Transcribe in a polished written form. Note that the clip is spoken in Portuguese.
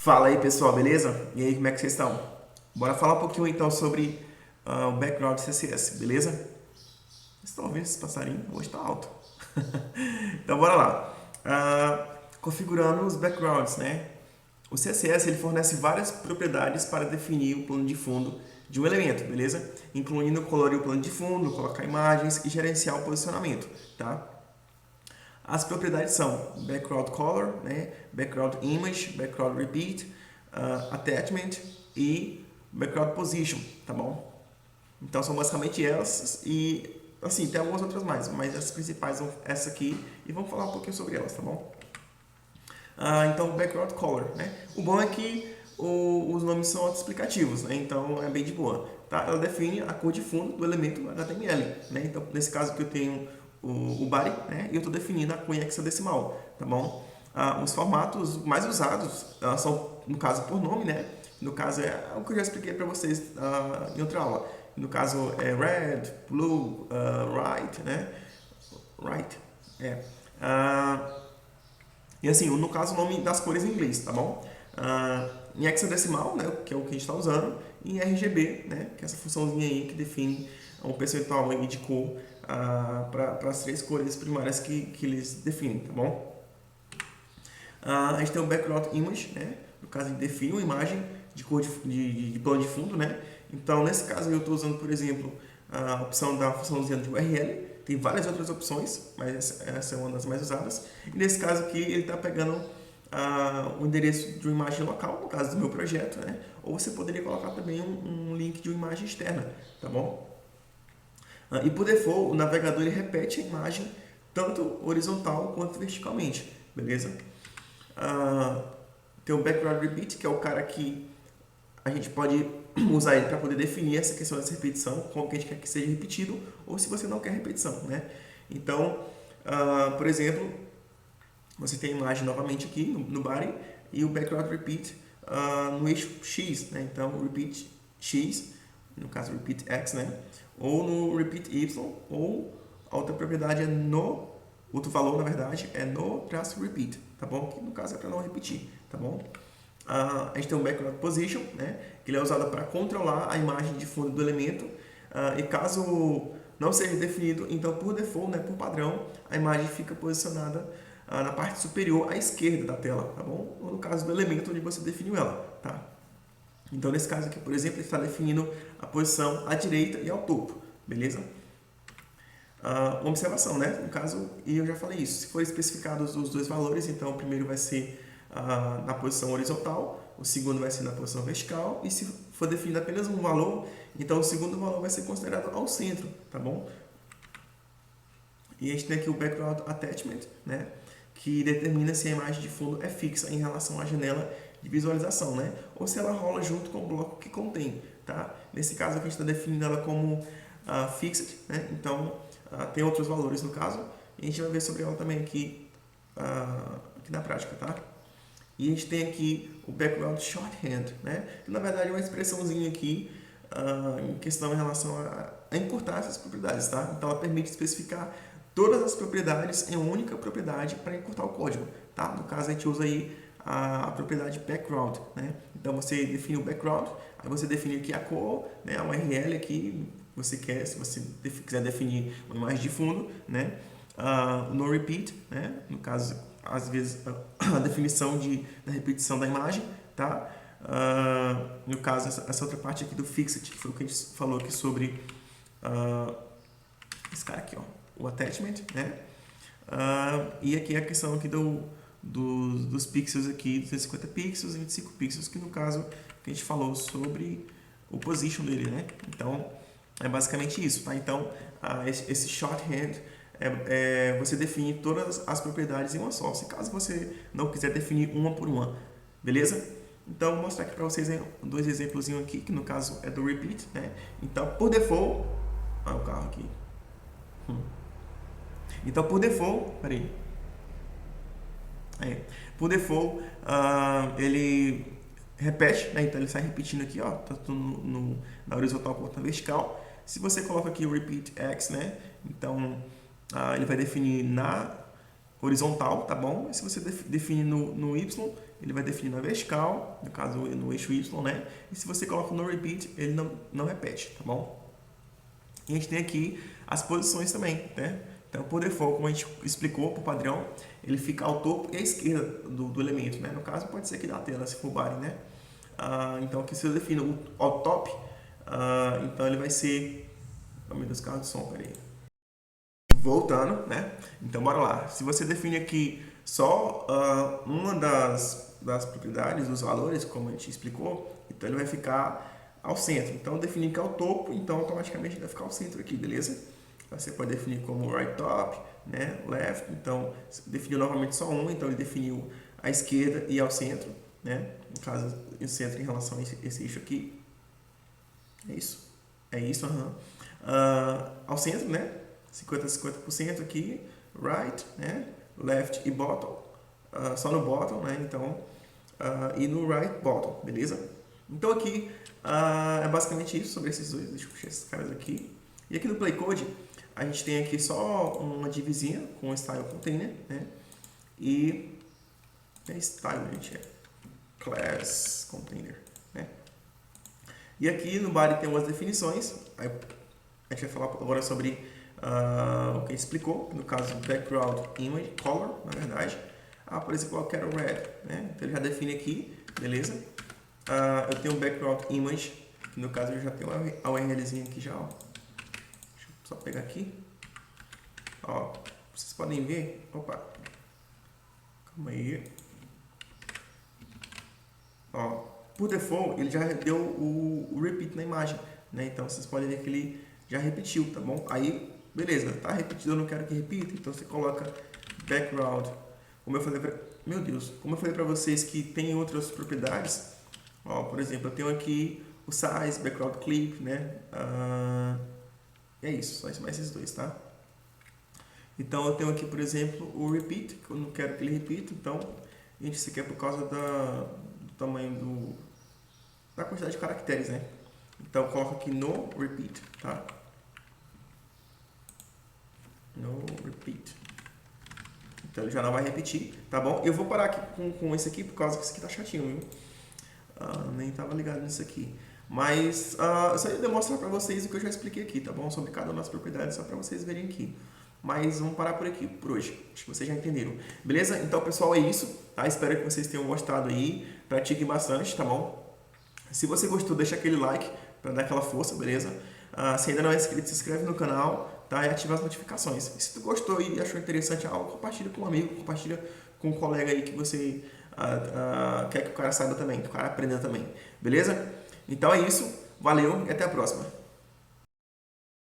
Fala aí pessoal, beleza? E aí, como é que vocês estão? Bora falar um pouquinho então sobre o background CSS, beleza? Vocês estão ouvindo esse passarinho? Hoje tá alto. Então bora lá. Configurando os backgrounds, né? O CSS ele fornece várias propriedades para definir o plano de fundo de um elemento, beleza? Incluindo colorir o plano de fundo, colocar imagens e gerenciar o posicionamento, tá? As propriedades são background color, né, background image, background repeat, attachment e background position, tá bom? Então são basicamente essas e assim, tem algumas outras mais, mas as principais são essa aqui e vamos falar um pouquinho sobre elas, tá bom? Então, background color, né? O bom é que os nomes são autoexplicativos, né? Então é bem de boa, tá? Ela define a cor de fundo do elemento HTML, né? Então, nesse caso aqui eu tenho o body, né? E eu estou definindo a cor em hexadecimal, tá bom? Os formatos mais usados são, no caso, por nome, né? No caso é o que eu já expliquei para vocês em outra aula. No caso é red, blue, right, né? Right, é. E assim, no caso, o nome das cores em inglês, tá bom? Em hexadecimal, né, que é o que a gente está usando, e em RGB, né, que é essa funçãozinha aí que define um percentual de cor para as três cores primárias que eles definem, tá bom? A gente tem o background image, né, no caso, a gente define uma imagem de cor de plano de fundo, né? Então, nesse caso, eu estou usando, por exemplo, a opção da funçãozinha de URL. Tem várias outras opções, mas essa é uma das mais usadas. E nesse caso aqui, ele está pegando o endereço de uma imagem local, no caso do meu projeto, né? Ou você poderia colocar também um link de uma imagem externa, tá bom? E por default, o navegador ele repete a imagem tanto horizontal quanto verticalmente, beleza? Tem o background repeat, que é o cara que a gente pode usar ele para poder definir essa questão dessa repetição, como que a gente quer que seja repetido, ou se você não quer repetição, né? Então, por exemplo, você tem a imagem novamente aqui no body e o background repeat no eixo X, né? Então, repeat X, no caso repeat X, né? Ou no repeat Y, ou a outra propriedade é no, outro valor, na verdade, é no traço repeat, tá bom? Que no caso é para não repetir, tá bom? A gente tem o background position, né, que ele é usado para controlar a imagem de fundo do elemento. E caso não seja definido, então por default, né, por padrão, a imagem fica posicionada na parte superior à esquerda da tela, tá bom? Ou no caso do elemento onde você definiu ela, tá? Então nesse caso aqui, por exemplo, ele está definindo a posição à direita e ao topo, beleza? Uma observação, né? No caso, e eu já falei isso, se for especificados os dois valores, então o primeiro vai ser na posição horizontal, o segundo vai ser na posição vertical, e se for definido apenas um valor, então o segundo valor vai ser considerado ao centro, tá bom? E a gente tem aqui o background attachment, né, que determina se a imagem de fundo é fixa em relação à janela de visualização, né, ou se ela rola junto com o bloco que contém, tá? Nesse caso aqui a gente está definindo ela como fixed, né, então tem outros valores no caso, e a gente vai ver sobre ela também aqui na prática, tá? E a gente tem aqui o background shorthand, né? Que na verdade é uma expressãozinha aqui em questão em relação a encurtar essas propriedades, tá? Então ela permite especificar todas as propriedades em uma única propriedade para encurtar o código, tá? No caso a gente usa aí a propriedade background, né? Então você define o background, aí você define aqui a cor, né? A URL aqui você quer, se você quiser definir uma imagem de fundo, né? O no repeat, né? No caso às vezes a definição da repetição da imagem, tá? No caso, essa outra parte aqui do fixed, que foi o que a gente falou aqui sobre esse cara aqui, ó, o attachment, né? E aqui a questão aqui dos pixels aqui, 250 pixels e 25 pixels, que no caso que a gente falou sobre o position dele, né? Então, é basicamente isso, tá? Então, esse shorthand você define todas as propriedades em uma só, se caso você não quiser definir uma por uma, beleza? Então, vou mostrar aqui para vocês dois exemplos aqui, que no caso é do repeat, né? Então, por default, o carro aqui. Então, por default, peraí. Por default, ele repete, né? Então ele sai repetindo aqui, ó, tanto na horizontal quanto na vertical. Se você coloca aqui o repeat x, né? Então ele vai definir na horizontal, tá bom? E se você definir no y, ele vai definir na vertical, no caso no eixo Y, né? E se você coloca no repeat, ele não repete, tá bom? E a gente tem aqui as posições também, né? Então, por default, como a gente explicou por padrão, ele fica ao topo e à esquerda do elemento, né? No caso, pode ser aqui da tela, se for body, né? Então, aqui se eu defino o ao top, então ele vai ser... Oh, meu Deus, carro de som, peraí. Voltando, né? Então, bora lá. Se você define aqui só uma das propriedades, dos valores, como a gente explicou, então ele vai ficar ao centro. Então, definir que é o topo, então automaticamente ele vai ficar ao centro aqui, beleza? Você pode definir como right top, né? Left, então definiu novamente só um, então ele definiu à esquerda e ao centro, né? No caso, o centro em relação a esse eixo aqui. É isso? É isso, ao centro, né? 50% aqui, right, né? Left e bottom, só no bottom, né? Então, e no right bottom, beleza? Então aqui é basicamente isso sobre esses dois. Deixa eu puxar esses caras aqui. E aqui no Play Code a gente tem aqui só uma divisinha com style container, né? E style, gente, é class container, né? E aqui no body tem umas definições. Aí a gente vai falar agora sobre o que explicou, no caso background image color, na verdade. Por exemplo, eu quero red, né? Então ele já define aqui, beleza? Eu tenho um background image, que no caso eu já tenho a URLzinha aqui já, ó. Deixa eu só pegar aqui. Ó, vocês podem ver. Opa. Calma aí. Ó, por default, ele já deu o repeat na imagem, né? Então vocês podem ver que ele já repetiu, tá bom? Aí, beleza, tá repetido, eu não quero que repita, então você coloca background. Como eu falei meu Deus, como eu falei para vocês que tem outras propriedades, ó, por exemplo, eu tenho aqui o size, background clip, né? É isso, só mais esses dois, tá? Então eu tenho aqui, por exemplo, o repeat, que eu não quero que ele repita, então, gente, isso aqui é por causa do tamanho da quantidade de caracteres, né? Então eu coloco aqui no repeat, tá? No repeat. Então ele já não vai repetir, tá bom? Eu vou parar aqui com esse aqui, por causa que esse aqui tá chatinho, viu? Nem tava ligado nisso aqui. Mas eu só ia demonstrar para vocês o que eu já expliquei aqui, tá bom? Sobre cada uma das propriedades, só para vocês verem aqui. Mas vamos parar por aqui por hoje. Acho que vocês já entenderam. Beleza? Então, pessoal, é isso, tá? Espero que vocês tenham gostado aí. Pratiquem bastante, tá bom? Se você gostou, deixa aquele like para dar aquela força, beleza? Se ainda não é inscrito, se inscreve no canal, tá? E ativa as notificações. E se tu gostou e achou interessante a aula, compartilha com um amigo, compartilha com um colega aí que você quer que o cara saiba também, que o cara aprenda também. Beleza? Então é isso. Valeu e até a próxima.